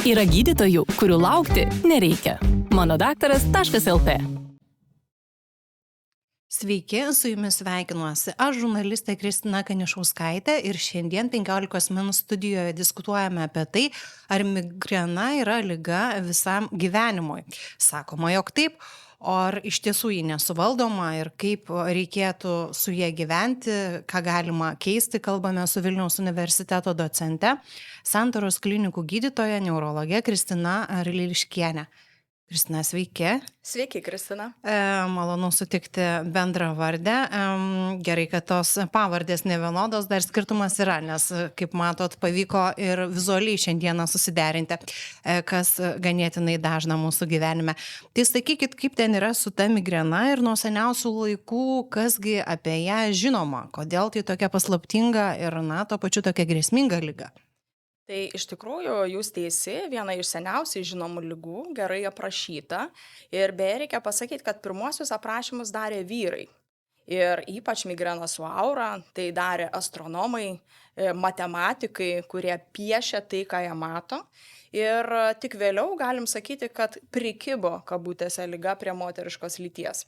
Yra gydytojų, kurių laukti nereikia. Manodaktaras.lt. Sveiki, su jumis sveikinuosi. Aš žurnalistė Kristina Kanišauskaitė ir šiandien 15 min studijoje diskutuojame apie tai, ar migrena yra liga visam gyvenimui. Sakoma, jog taip, o ar iš tiesų ji nesuvaldoma ir kaip reikėtų su jie gyventi, ką galima keisti, kalbame su Vilniaus universiteto docente, Santaros klinikų gydytoja, neurologė Kristina Ryliškienė. Kristina, sveiki. Sveiki, Kristina. Malonu sutikti bendrą vardę. Gerai, kad tos pavardės nevienodos, dar skirtumas yra, nes, kaip matot, pavyko ir vizualiai šiandieną susiderinti, kas ganėtinai dažna mūsų gyvenime. Tai sakykit, kaip ten yra su ta migrena ir nuo seniausių laikų, kasgi apie ją žinoma, kodėl tai tokia paslaptinga ir, tuo pačiu tokia grėsminga liga. Tai iš tikrųjų jūs teisi, viena iš seniausiai žinomų ligų, gerai aprašyta. Ir beje, reikia pasakyti, kad pirmuosius aprašymus darė vyrai. Ir ypač migreną su aura, tai darė astronomai, matematikai, kurie piešia tai, ką jie mato. Ir tik vėliau galim sakyti, kad prikibo kabutėse liga prie moteriškos lyties.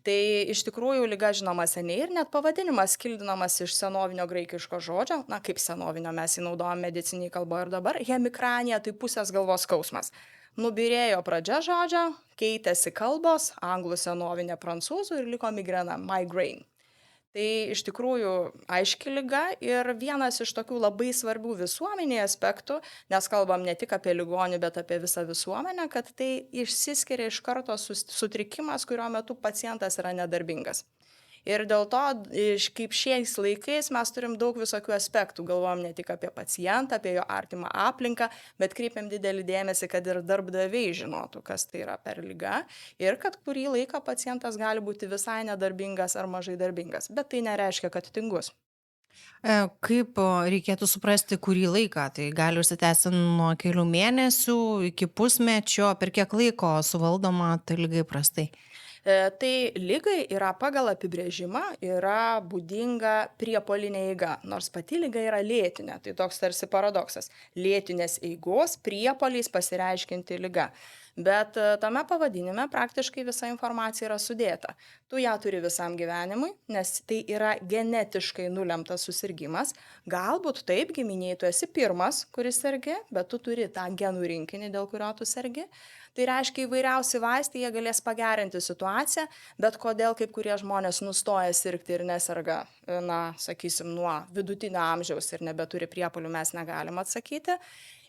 Tai iš tikrųjų liga žinoma seniai ir net pavadinimas kildinamas iš senovinio graikiško žodžio, kaip senovinio mes jį naudojame mediciniai kalboje ir dabar, hemikranija, tai pusės galvos skausmas. Nubyrėjo pradžia žodžio, keitėsi kalbos, anglų senovinė prancūzų ir liko migrena, migraine. Tai iš tikrųjų aiški liga ir vienas iš tokių labai svarbių visuomenėje aspektų, nes kalbam ne tik apie ligonį, bet apie visą visuomenę, kad tai išsiskiria iš karto sutrikimas, kurio metu pacientas yra nedarbingas. Ir dėl to, kaip šiais laikais, mes turim daug visokių aspektų, galvojam ne tik apie pacientą, apie jo artimą aplinką, bet kreipiam didelį dėmesį, kad ir darbdaviai žinotų, kas tai yra per liga ir kad kurį laiką pacientas gali būti visai nedarbingas ar mažai darbingas, bet tai nereiškia, kad tingus. Kaip reikėtų suprasti kurį laiką? Tai gali užsitęsti nuo kelių mėnesių iki pusmečio, per kiek laiko suvaldoma ta liga įprastai? Tai ligai yra pagal apibrėžimą, yra būdinga priepuolinė eiga, nors pati liga yra lėtinė, tai toks tarsi paradoksas. Lėtinės eigos priepuoliais pasireiškinti liga. Bet tame pavadinime praktiškai visa informacija yra sudėta. Tu ją turi visam gyvenimui, nes tai yra genetiškai nulemtas susirgymas. Galbūt taip giminiai tu esi pirmas, kuris sergi, bet tu turi tą genų rinkinį, dėl kurio tu sergi. Tai reiškia įvairiausi vaistai, jie galės pagerinti situaciją, bet kodėl kaip kurie žmonės nustoja sirgti ir neserga, sakysim, nuo vidutinio amžiaus ir nebeturi priepuolių, mes negalim atsakyti.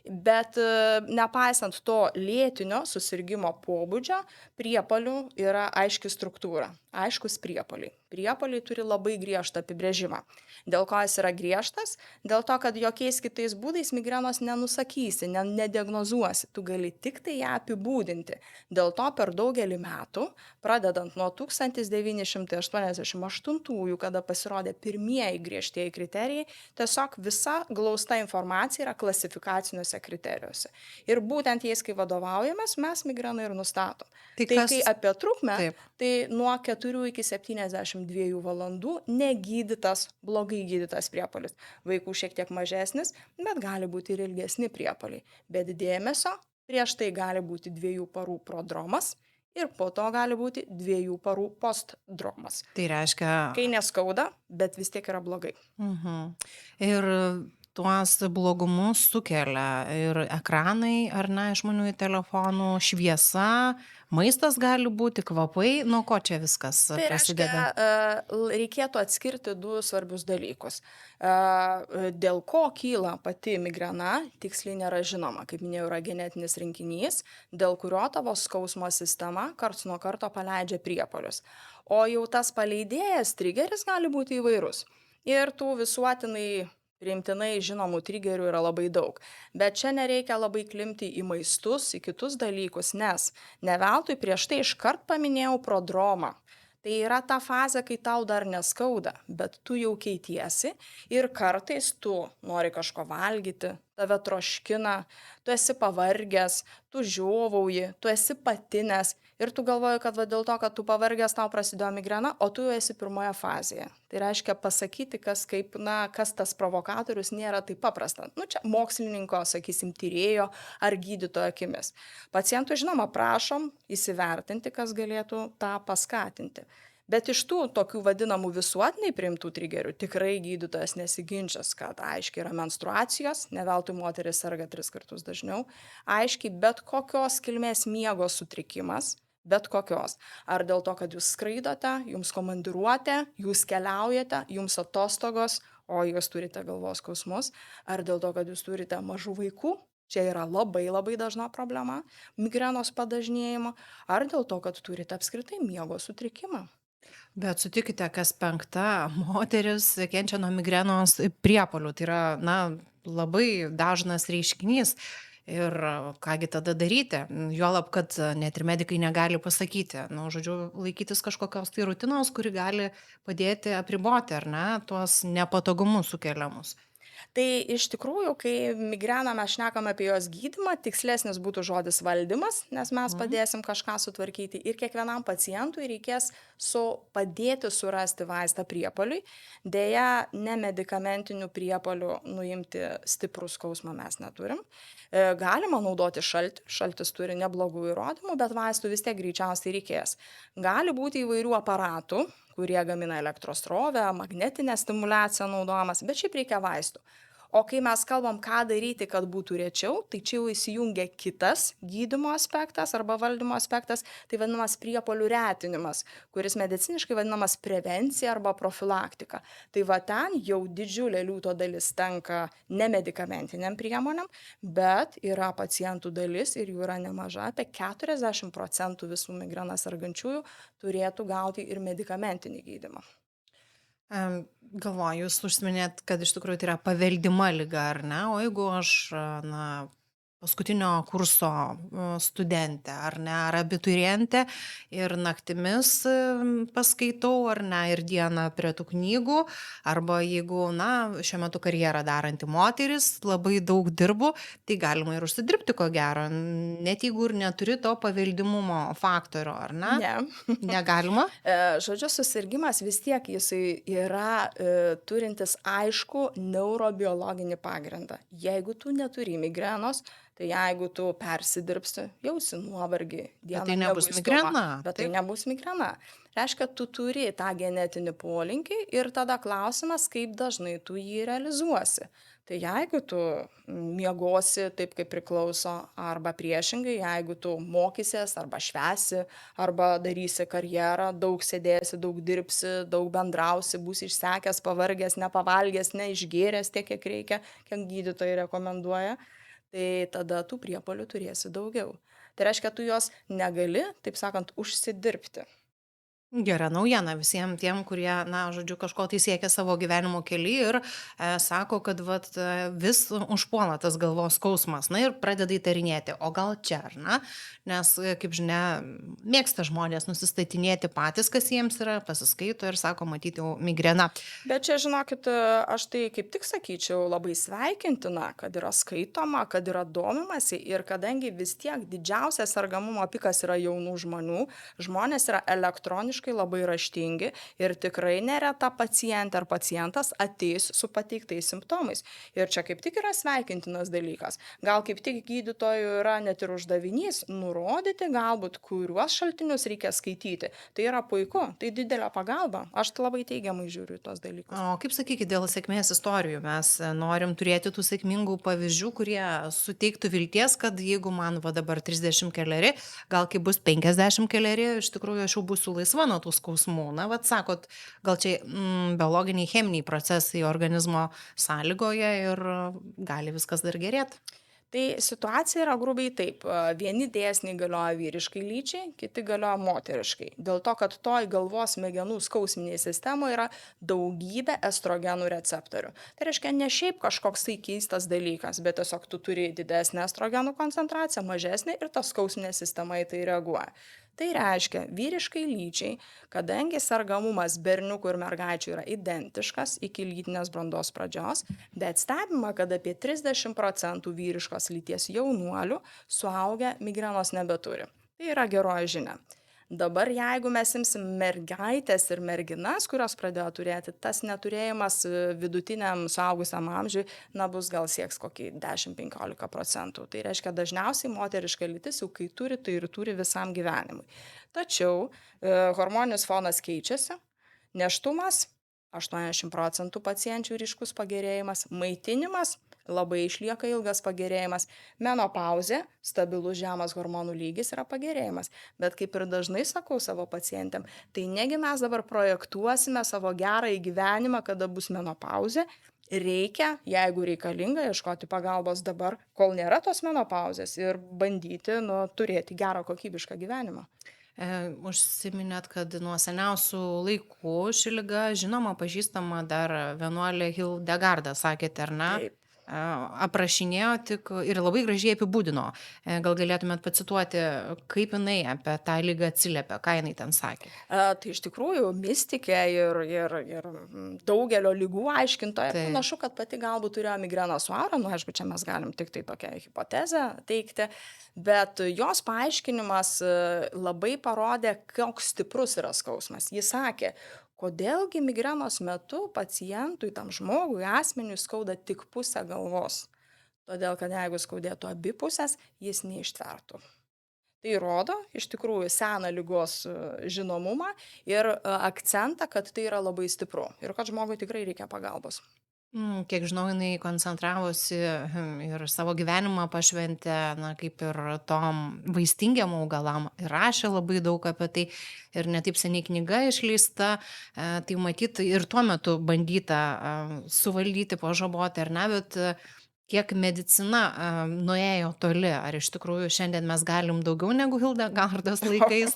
Bet nepaisant to lėtinio susirgimo pobūdžio, priepuolių yra aiški struktūra, aiškus priepuoliai. Priepuoliai turi labai griežtą apibrėžimą. Dėl ko jis yra griežtas? Dėl to, kad jokiais kitais būdais migrenos nenusakysi, nediagnozuosi, tu gali tik tai ją apibūdinti. Dėl to per daugelį metų, pradedant nuo 1988, kada pasirodė pirmieji griežtieji kriterijai, tiesiog visa glausta informacija yra klasifikaciniuose kriterijuose. Ir būtent jais, kai vadovaujamės, mes migreną ir nustatom. Tai kai apie trukmę, tai nuo 4 iki 72 valandų negydytas, blogai gydytas priepuolis. Vaikų šiek tiek mažesnis, bet gali būti ir ilgesni priepuoliai. Bet dėmesio prieš tai gali būti 2 parų prodromas ir po to gali būti 2 parų postdromas. Tai reiškia... Kai neskauda, bet vis tiek yra blogai. Ir tuos blogumus sukelia ir ekranai, ar išmaniųjų telefonų, šviesa, maistas gali būti, kvapai, nuo ko čia viskas prasideda? Tai reiškia, reikėtų atskirti 2 svarbius dalykus. Dėl ko kyla pati migrena, tiksliai nėra žinoma, kaip minėjau, yra genetinis rinkinys, dėl kurio tavo skausmo sistema karts nuo karto paleidžia priepuolius. O jau tas paleidėjas trigeris gali būti įvairus. Ir tų visuotinai priimtinai žinomų trigerių yra labai daug. Bet čia nereikia labai klimti į maistus, į kitus dalykus, nes ne veltui prieš tai iškart paminėjau prodromą. Tai yra ta fazė, kai tau dar neskauda, bet tu jau keitiesi ir kartais tu nori kažko valgyti, tave troškina, tu esi pavargęs, tu žiovauji, tu esi patinęs ir tu galvoji, kad va dėl to, kad tu pavargęs, tau prasidėjo migrena, o tu jau esi pirmoje fazėje. Tai reiškia pasakyti, kas tas provokatorius nėra taip paprasta. Nu, čia mokslininko, sakysim, tyrėjo ar gydytojo akimis. Pacientų, žinoma, prašom įsivertinti, kas galėtų tą paskatinti. Bet iš tų tokių vadinamų visuotinai priimtų trigerių tikrai gydytojas nesiginčys, kad aiškiai yra menstruacijos, ne veltui moteris serga 3 kartus dažniau, aiškiai bet kokios kilmės miego sutrikimas, bet kokios. Ar dėl to, kad jūs skraidote, jums komandiruotė, jūs keliaujate, jums atostogos, o jūs turite galvos skausmus, ar dėl to, kad jūs turite mažų vaikų, čia yra labai labai dažna problema, migrenos padažnėjimo, ar dėl to, kad turite apskritai miego sutrikimą. Bet sutikite, kas 5 moteris kenčia nuo migrenos priepuolių. Tai yra, labai dažnas reiškinys. Ir kągi tada daryti? Juolab, kad net ir medikai negali pasakyti, laikytis kažkokios tai rutinos, kuri gali padėti apriboti, ar ne, tuos nepatogumus sukeliamus. Tai iš tikrųjų, kai migreną mes šnekam apie jos gydymą, tikslesnis būtų žodis valdymas, nes mes padėsim kažką sutvarkyti ir kiekvienam pacientui reikės padėti surasti vaistą priepuoliui. Deja, nemedikamentinių priepuolių nuimti stiprų skausmą mes neturim. Galima naudoti šaltį, šaltis turi neblogų įrodymų, bet vaistų vis tiek greičiausiai reikės. Gali būti įvairių aparatų, kurie gamina elektros srovę, magnetinę stimuliaciją naudojamas, bet šiaip reikia vaistų. O kai mes kalbam, ką daryti, kad būtų rečiau, tai čia jau įsijungia kitas gydymo aspektas arba valdymo aspektas, tai vadinamas priepuolių retinimas, kuris mediciniškai vadinamas prevencija arba profilaktika. Tai va ten jau didžiulė liūto dalis tenka nemedikamentiniam priemonėm, bet yra pacientų dalis ir jų yra nemaža, apie 40% visų migreną sergančiųjų turėtų gauti ir medikamentinį gydymą. Galvoju, jūs užsiminėt, kad iš tikrųjų tai yra paveldima liga, ar ne? O jeigu aš, paskutinio kurso studentė, ar ne, ar abiturientė ir naktimis paskaitau, ar ne, ir dieną prie tų knygų, arba jeigu, šiuo metu karjerą daranti moteris, labai daug dirbu, tai galima ir užsidirbti ko gero, net jeigu ir neturi to paveldimumo faktorio, ar ne? Ne. Negalima? Žodžiu, susirgimas vis tiek jisai yra turintis aišku neurobiologinį pagrindą. Jeigu tu neturi migrenos, tai jeigu tu persidirbsi, jausi nuovargį, dieną tai nebus migrena. Bet tai nebus migrena. Reiškia, tu turi tą genetinį polinkį ir tada klausimas, kaip dažnai tu jį realizuosi. Tai jeigu tu miegosi taip, kaip priklauso, arba priešingai, jeigu tu mokysies, arba švesi, arba darysi karjerą, daug sėdėsi, daug dirbsi, daug bendrausi, būsi išsekęs, pavargęs, nepavalgęs, neišgėręs tiek, kiek reikia, kiek gydytojai rekomenduoja, tai tada tų priepuolių turėsi daugiau. Tai reiškia, tu jos negali, taip sakant, užsidirbti. Gera naujiena visiems tiem, kurie, kažko tai siekia savo gyvenimo kely ir sako, kad vis užpuola tas galvos skausmas, ir pradeda įtarinėti, o gal čia, ar ne? Nes, kaip žinia, mėgsta žmonės nusistatinėti patys, kas jiems yra, pasiskaito ir sako, matyti jau migrena. Bet čia, žinokit, aš tai kaip tik sakyčiau labai sveikintina, kad yra skaitoma, kad yra domimasi ir kadangi vis tiek didžiausias sergamumo pikas yra jaunų žmonių, žmonės yra elektroniškai labai raštingi ir tikrai nereta pacientė ar pacientas ateis su pateiktais simptomais. Ir čia kaip tik yra sveikintinas dalykas. Gal kaip tik gydytojų yra net ir uždavinys nurodyti galbūt, kuriuos šaltinius reikia skaityti. Tai yra puiku, tai didelė pagalba. Aš labai teigiamai žiūriu į tos dalykus. O kaip sakykite, dėl sėkmės istorijų mes norim turėti tų sėkmingų pavyzdžių, kurie suteiktų vilties, kad jeigu man dabar 30 keleri, gal kai bus 50 keleri, iš tikrųjų aš jau būsiu laisva nuo tų skausmų. Sakot, gal čia biologiniai, cheminiai procesai organizmo sąlygoje ir gali viskas dar gerėti. Tai situacija yra grubiai taip. Vieni dėsniai galioja vyriškai lyčiai, kiti galioja moteriškai. Dėl to, kad toj galvos smegenų skausminėje sistemoje yra daugybė estrogenų receptorių. Tai reiškia ne šiaip kažkoks tai keistas dalykas, bet tiesiog tu turi didesnę estrogenų koncentraciją, mažesnę ir ta skausminė sistema į tai reaguoja. Tai reiškia, vyriškai lyčiai, kadangi sergamumas berniukų ir mergaičių yra identiškas iki lytinės brandos pradžios, bet stebima, kad apie 30% vyriškos lyties jaunuolių suaugę migrenos nebeturi. Tai yra geroji žinia. Dabar jeigu mes imsim mergaitės ir merginas, kurios pradėjo turėti, tas neturėjimas vidutiniam suaugusiam amžiui, bus gal sieks kokį 10-15%. Tai reiškia, dažniausiai moteriška lytis jau kai turi, tai ir turi visam gyvenimui. Tačiau hormoninis fonas keičiasi, nėštumas 80% pacienčių ryškus pagerėjimas, maitinimas labai išlieka ilgas pagerėjimas, menopauzė, stabilus žemas hormonų lygis yra pagerėjimas. Bet kaip ir dažnai sakau savo pacientėm, tai negi mes dabar projektuosime savo gerąjį gyvenimą, kada bus menopauzė, reikia, jeigu reikalinga, ieškoti pagalbos dabar, kol nėra tos menopauzės ir bandyti turėti gerą kokybišką gyvenimą. Užsiminėt, kad nuo seniausių laikų ši liga žinoma pažįstama dar vienuolė Hildegarda, sakėte, ar ne? Taip. Aprašinėjo tik ir labai gražiai apibūdino. Gal galėtumėt pacituoti, kaip jinai apie tą ligą atsiliepia, ką jinai ten sakė? Tai iš tikrųjų mistikė ir daugelio lygų aiškintoja. Taip. Panašu, kad pati galbūt turėjo migreną su aura, aišku, čia mes galim tik tai tokią hipotezę teikti, bet jos paaiškinimas labai parodė, koks stiprus yra skausmas. Jis sakė, kodėlgi migrenos metu pacientui, tam žmogui, asmeniui skauda tik pusę galvos. Todėl, kad jeigu skaudėtų abi pusės, jis neištvertų. Tai rodo iš tikrųjų seną ligos žinomumą ir akcentą, kad tai yra labai stipru ir kad žmogui tikrai reikia pagalbos. Kiek žinau, jinai koncentravosi ir savo gyvenimą pašventė, kaip ir tom vaistingiam augalam, ir rašė labai daug apie tai, ir netaip seniai knyga išleista, tai matyti ir tuo metu bandyta suvaldyti, pažaboti, ar ne, bet kiek medicina nuėjo toli, ar iš tikrųjų šiandien mes galim daugiau negu Hildegardos laikais,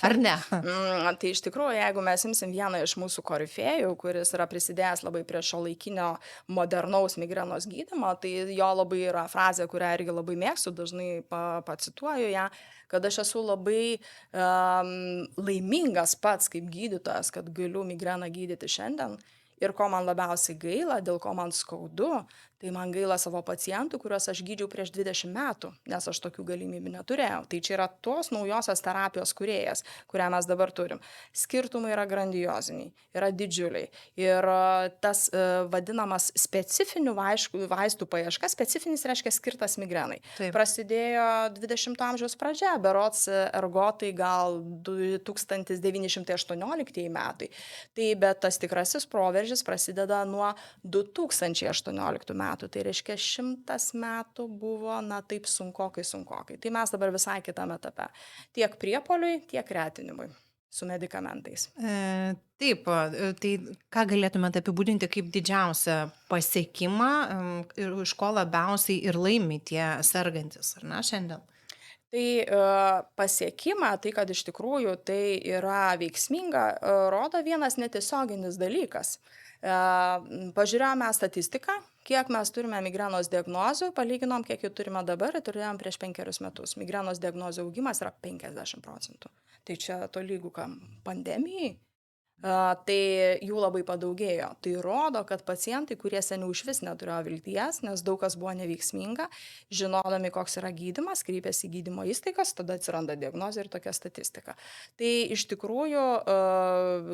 ar ne? Tai iš tikrųjų, jeigu mes imsim vieną iš mūsų korifėjų, kuris yra prisidėjęs labai prie šiuolaikinio modernaus migrenos gydymo, tai jo labai yra frazė, kurią irgi labai mėgstu, dažnai pacituoju ją, kad aš esu labai laimingas pats kaip gydytojas, kad galiu migreną gydyti šiandien. Ir ko man labiausiai gaila, dėl ko man skaudu, tai man gaila savo pacientų, kuriuos aš gydžiau prieš 20 metų, nes aš tokių galimybių neturėjau. Tai čia yra tos naujosios terapijos kūrėjas, kurią mes dabar turim. Skirtumai yra grandioziniai, yra didžiuliai. Ir tas vadinamas specifinių vaistų paieška, specifinis reiškia skirtas migrenai. Taip. Prasidėjo 20 amžiaus pradžia, berods ergotai gal 1918 metai. Tai bet tas tikrasis proveržis prasideda nuo 2018 metų. Tai reiškia 100 metų buvo, taip sunkokai. Tai mes dabar visai kitame etape. Tiek priepuoliui, tiek retinimui su medikamentais. Taip, tai ką galėtumėte apibūdinti kaip didžiausią pasiekimą ir iš ko labiausiai ir laimi tie sergantis, ar ne, šiandien? Tai pasiekimą, tai kad iš tikrųjų tai yra veiksminga, rodo vienas netiesioginis dalykas. Pažiūrėjome statistiką, kiek mes turime migrenos diagnozių, palyginom, kiek jų turime dabar ir turėjom prieš 5 metus. Migrenos diagnozių augimas yra 50%. Tai čia tolygu kam pandemijai. Tai jų labai padaugėjo. Tai rodo, kad pacientai, kurie seniau išvis neturėjo vilties, nes daug kas buvo neveiksminga, žinodami, koks yra gydymas, kreipėsi į gydymo įstaigas, tada atsiranda diagnozė ir tokia statistika. Tai iš tikrųjų,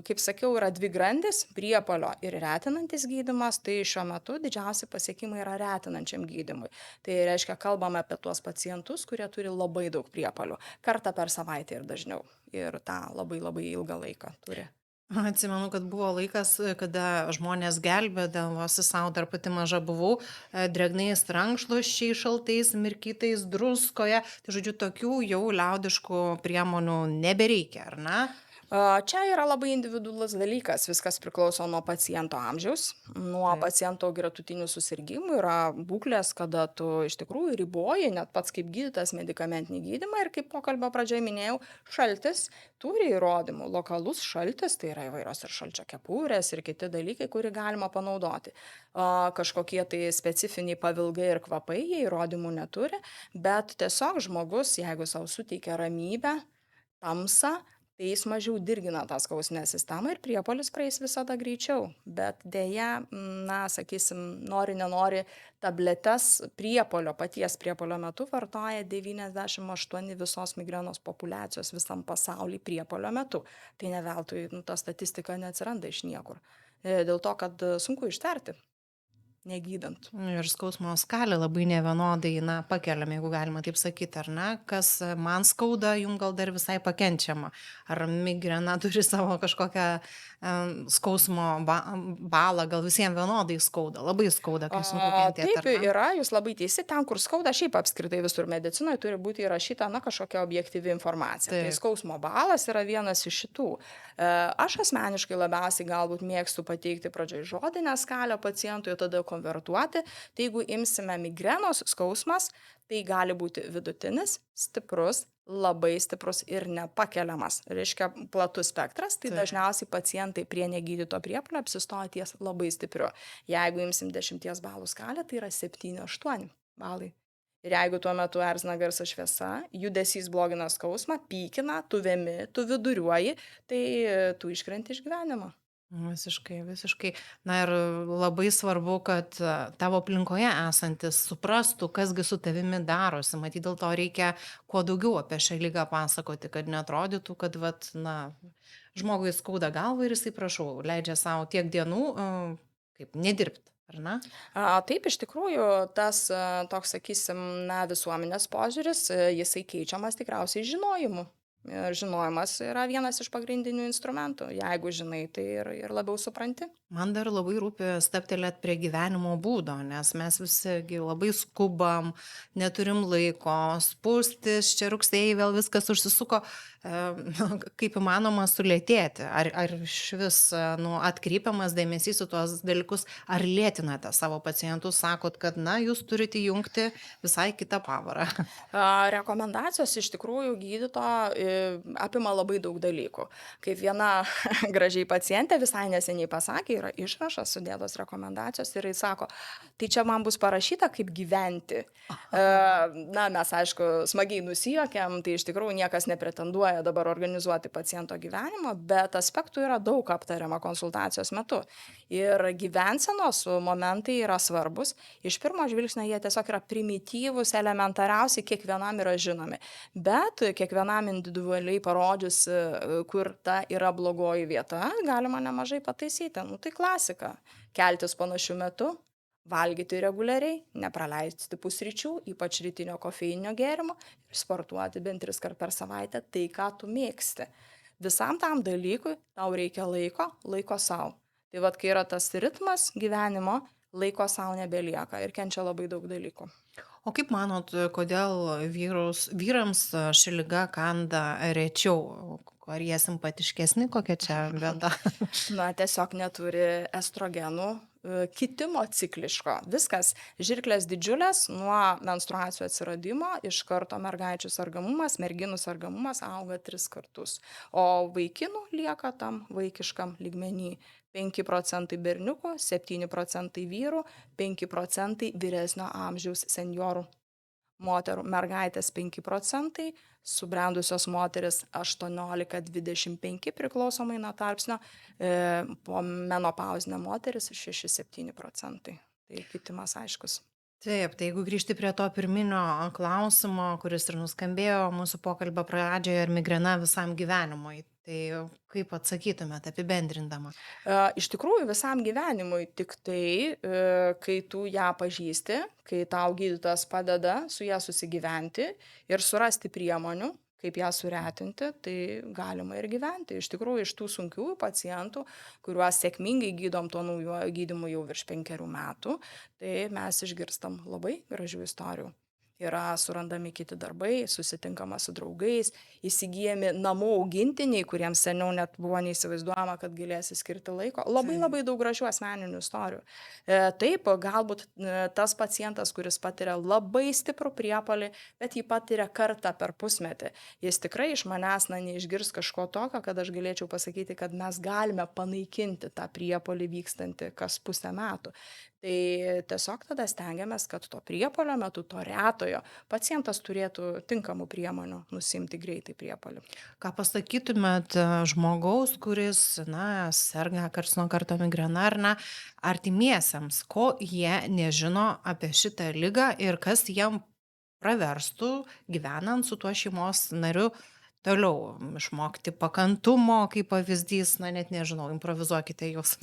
kaip sakiau, yra dvi grandis - priepuolio ir retinantis gydymas. Tai šiuo metu didžiausi pasiekimai yra retinančiam gydymui. Tai reiškia, kalbame apie tuos pacientus, kurie turi labai daug priepuolių. Kartą per savaitę ir dažniau. Ir tą labai ilgą laiką turi. Atsimenu, kad buvo laikas, kada žmonės gelbėdavosi savo, dar pati maža buvau, dregnais rankšluosčiais, šaltais, mirkytais, druskoje. Tai žodžiu, tokių jau liaudiškų priemonių nebereikia, ar ne? Čia yra labai individualus dalykas, viskas priklauso nuo paciento amžiaus, nuo paciento gretutinių susirgymų, yra būklės, kada tu iš tikrųjų riboji, net pats kaip gydytas medikamentinį gydymą ir kaip pokalbio pradžioje minėjau, šaltis turi įrodymų, lokalus šaltis, tai yra įvairios ir šalčio kepurės ir kiti dalykai, kurį galima panaudoti. Kažkokie tai specifiniai pavilgai ir kvapai, jie įrodymų neturi, bet tiesiog žmogus, jeigu savo suteikia ramybę, tamsą, tai jis mažiau dirgina tą skausminę sistemą ir priepuolis praeis visada greičiau. Bet dėja, na, sakysim, nori, nenori, tabletes paties priepuolio metu vartoja 98 visos migrenos populiacijos visam pasauly priepuolio metu. Tai ne veltui, ta statistika neatsiranda iš niekur. Dėl to, kad sunku ištverti, negydant. Ir skausmo skalė labai nevienodai, na, pakeliam, jeigu galima taip sakyti, ar ne? Kas man skauda, jum gal dar visai pakenčiama. Ar migrena turi savo kažkokią skausmo balą, gal visiems vienodai skauda, labai skauda, kai sunku kentėti. Taip yra, jūs labai teisi, ten, kur skauda, šiaip apskritai visur medicinoje turi būti įrašyta, na, kažkokia objektyvi informacija. Tai skausmo balas yra vienas iš šitų. Aš asmeniškai labiausiai galbūt mėgstu pateikti pradžioj žodinę skalę pacientui, tada konvertuoti. Tai jeigu imsime migrenos skausmas, tai gali būti vidutinis, stiprus, labai stiprus ir nepakeliamas. Reiškia platus spektras, tai dažniausiai pacientai prie negydyto priepuolio apsistoja ties labai stipriu. Jeigu imsim 10 balų skalę, tai yra 7-8 balai. Ir jeigu tuo metu erzina garsas šviesa, judesys blogina skausmą, pykina, tu vemi, tu viduriuoji, tai tu iškrenti iš gyvenimo. Visiškai. Na ir labai svarbu, kad tavo aplinkoje esantis suprastų, kasgi su tavimi darosi. Matyt, dėl to reikia kuo daugiau apie šią ligą pasakoti, kad neatrodytų, kad žmogui skauda galvą ir jisai, prašau, leidžia savo tiek dienų, kaip nedirbti, ar ne? Taip, iš tikrųjų, tas toks, sakysim, visuomenės požiūris, jisai keičiamas tikriausiai žinojimu. Ir žinojimas yra vienas iš pagrindinių instrumentų. Jeigu žinai, tai ir labiau supranti. Man dar labai rūpi steptelėt prie gyvenimo būdo, nes mes visi labai skubam, neturim laiko, spūstis, čia rugsėjai vėl viskas užsisuko, kaip įmanoma sulėtėti. Ar švis atkreipiamas dėmesys į tuos dalykus, ar lėtinate savo pacientus, sakot, kad jūs turite jungti visai kitą pavarą? Rekomendacijos iš tikrųjų gydyto apima labai daug dalykų. Kaip viena gražiai pacientė visai neseniai pasakė, yra išrašas sudėtos rekomendacijos ir jis sako, tai čia man bus parašyta, kaip gyventi. Mes aišku smagiai nusijuokėm, tai iš tikrųjų niekas nepretenduoja dabar organizuoti paciento gyvenimo, bet aspektų yra daug aptariama konsultacijos metu. Ir gyvensenos momentai yra svarbus. Iš pirmo žvilgsnio jie tiesiog yra primityvūs, elementariausiai, kiekvienam yra žinomi. Bet kiekvienam individualiai parodžius, kur ta yra blogoji vieta, galima nemažai pataisyti. Tai klasika. Keltis panašiu metu, valgyti reguliariai, nepraleisti pusryčių, ypač rytinio kofeininio gėrimo ir sportuoti bent 3 kartus per savaitę tai, ką tu mėgsti. Visam tam dalykui tau reikia laiko savo. Tai kai yra tas ritmas gyvenimo, laiko savo nebelieka ir kenčia labai daug dalykų. O kaip manot, kodėl vyrams ši liga kanda rečiau? Ar jie simpatiškesni, kokia čia bėda? Tiesiog neturi estrogenų kitimo cikliško. Viskas, žirklės didžiulės, nuo menstruacijų atsiradimo iš karto mergaičių sergamumas, merginų sergamumas auga 3 kartus. O vaikinų lieka tam vaikiškam lygmenį. 5% berniukų, 7% vyrų, 5% vyresnio amžiaus senjorų. Moterų mergaitės 5%, subrendusios moteris 18-25 priklausomai nuo tarpsnio, po menopauzinė moteris 6-7%. Tai kitimas aiškus. Taip, tai jeigu grįžti prie to pirminio klausimo, kuris ir nuskambėjo mūsų pokalbio pradžioje, ar migrena visam gyvenimui, tai kaip atsakytumėte apibendrindama? Iš tikrųjų visam gyvenimui, tik tai, kai tu ją pažįsti, kai tau gydytojas padeda su ją susigyventi ir surasti priemonių, kaip ją suretinti, tai galima ir gyventi. Iš tikrųjų, iš tų sunkiųjų pacientų, kuriuos sėkmingai gydom tuo naujuoju gydymu jau virš 5 metų, tai mes išgirstam labai gražių istorijų. Yra surandami kiti darbai, susitinkama su draugais, įsigyjami namų augintiniai, kuriems seniau net buvo neįsivaizduojama, kad galės skirti laiko. Labai daug gražių asmeninių istorijų. Taip, galbūt tas pacientas, kuris patiria labai stiprų priepuolį, bet jį patiria kartą per pusmetį. Jis tikrai iš manęs neišgirs kažko tokio, kad aš galėčiau pasakyti, kad mes galime panaikinti tą priepuolį vykstantį kas pusę metų. Tai tiesiog tada stengiamės, kad to priepuolio metu, to retojo, pacientas turėtų tinkamų priemonių nusimti greitai priepuolį. Ką pasakytumėt žmogaus, kuris, serga karts nuo karto migrena, ar artimiesiems, ko jie nežino apie šitą ligą ir kas jiem praverstų gyvenant su tuo šeimos nariu toliau išmokti pakantumo, kaip pavyzdys, net nežinau, improvizuokite jūs.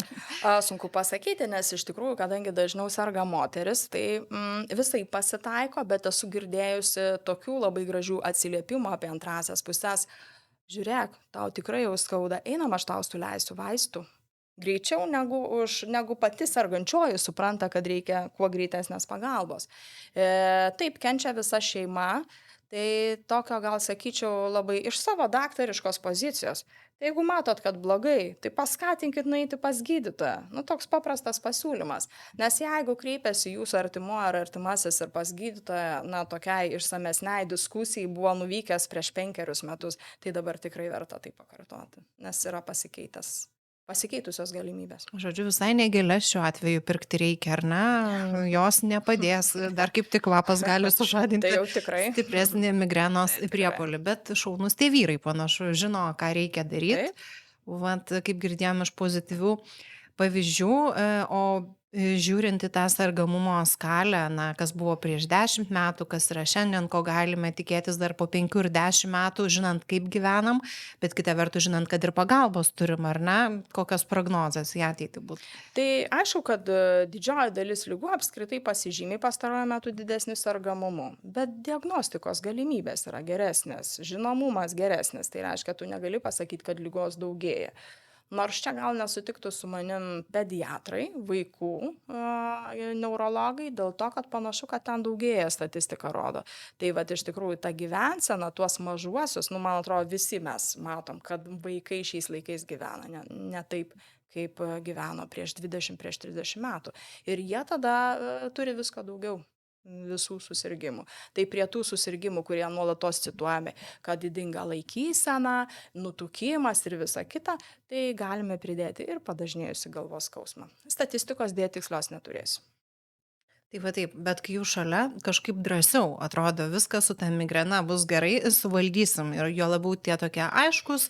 Sunku pasakyti, nes iš tikrųjų, kadangi dažniau serga moteris, tai visai pasitaiko, bet esu girdėjusi tokių labai gražių atsiliepimų apie antrasias pusės. Žiūrėk, tau tikrai jau skauda, einam, aš tau suleisiu vaistų. Greičiau negu pati sergančioji supranta, kad reikia kuo greitesnės pagalbos. Taip kenčia visa šeima. Tai tokio gal sakyčiau labai iš savo daktariškos pozicijos. Tai jeigu matot, kad blogai, tai paskatinkit nueiti pas gydytoją. Toks paprastas pasiūlymas. Nes jeigu kreipiasi jūsų artimoji ar artimasis ir pas gydytoją, tokiai išsamesniai diskusijai buvo nuvykęs prieš 5 metus, tai dabar tikrai verta tai pakartoti. Nes yra pasikeitusios galimybės. Žodžiu, visai negėlės šiuo atveju pirkti reikia, ar ne? Jos nepadės, dar kaip tik kvapas gali sužadinti Tai jau tikrai stipresnį migrenos priepuolį, bet šaunus tie vyrai panašu žino, ką reikia daryti. Kaip girdėjome iš pozityvių pavyzdžių, o žiūrint į tą sergamumo skalę, kas buvo prieš 10 metų, kas yra šiandien, ko galime tikėtis dar po 5 ir 10 metų, žinant, kaip gyvenam, bet kita vertus, žinant, kad ir pagalbos turim, ar ne, kokios prognozės į ateitį būtų. Tai aišku, kad didžioji dalis ligų apskritai pasižymi pastaruoju metu didesniu sergamumu, bet diagnostikos galimybės yra geresnės, žinomumas geresnis, tai reiškia, tu negali pasakyti, kad ligos daugėja. Nors čia gal nesutiktų su manim pediatrai, vaikų neurologai, dėl to, kad panašu, kad ten daugėja statistika rodo. Tai iš tikrųjų ta gyvensena, tuos mažuosius, man atrodo, visi mes matom, kad vaikai šiais laikais gyvena, ne taip, kaip gyveno prieš 20, prieš 30 metų. Ir jie tada turi visko daugiau. Visų susirgymų. Tai prie tų susirgymų, kurie nuolatos cituojami, kad didinga laikysena, nutukimas ir visa kita, tai galime pridėti ir padažnėjusi galvos skausmą. Statistikos dėti tikslios neturėsiu. Taip, bet kai jūs šalia, kažkaip drąsiau atrodo, viskas su ta migrena bus gerai, suvaldysim. Ir jo labiau tie tokie aiškus,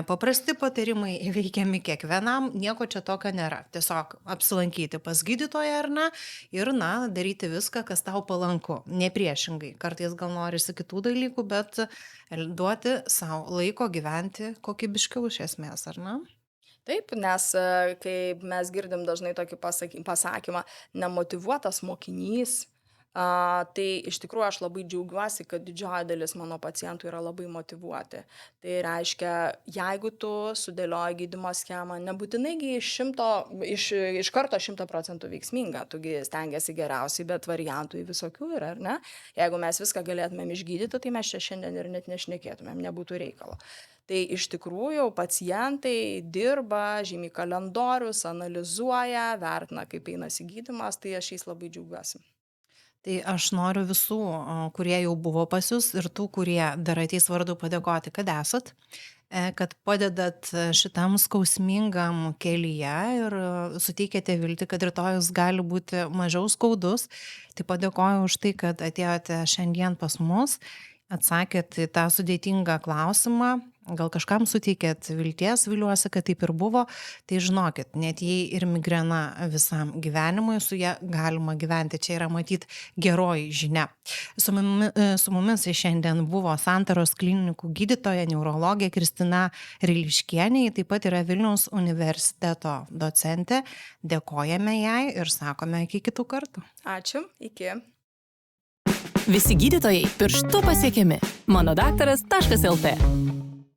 paprasti patarimai įveikiami kiekvienam, nieko čia tokio nėra. Tiesiog apsilankyti pas gydytoją ar ne, ir daryti viską, kas tau palanku. Nepriešingai. Kartais gal norisi kitų dalykų, bet duoti savo laiko gyventi kokybiškiau iš esmės, ar ne? Taip, nes kai mes girdim dažnai tokį pasakymą, nemotyvuotas mokinys, tai iš tikrųjų aš labai džiaugiuosi, kad didžioji dalis mano pacientų yra labai motyvuoti. Tai reiškia, jeigu tu sudėlioji gydymo schemą, nebūtinai iš karto 100% veiksminga, tugi stengiasi geriausiai, bet variantų visokių yra, ar ne? Jeigu mes viską galėtumėm išgydyti, tai mes čia šiandien ir net nešnekėtumėm, nebūtų reikalo. Tai iš tikrųjų pacientai dirba, žymi kalendorius, analizuoja, vertina, kaip einasi gydymas, tai aš jais labai džiaugiuosi. Tai aš noriu visų, kurie jau buvo pas jūs ir tų, kurie dar ateis vardu padėkoti, kad esat, kad padedat šitam skausmingam kelyje ir suteikėte viltį, kad rytojus gali būti mažiau skaudus. Tai padėkoju už tai, kad atėjote šiandien pas mus, atsakėt į tą sudėtingą klausimą, gal kažkam suteikėt vilties, viliuosi, kad taip ir buvo, tai žinokit, net jei ir migrena visam gyvenimui, su ja galima gyventi, čia yra matyt geroji žinia. Su mumis šiandien buvo Santaros klinikų gydytoja, neurologė Kristina Ryliškienė, taip pat yra Vilniaus universiteto docentė, dėkojame jai ir sakome iki kitų kartų. Ačiū, iki. Visi gydytojai pirštu pasiekiami. Monodaktaras.lt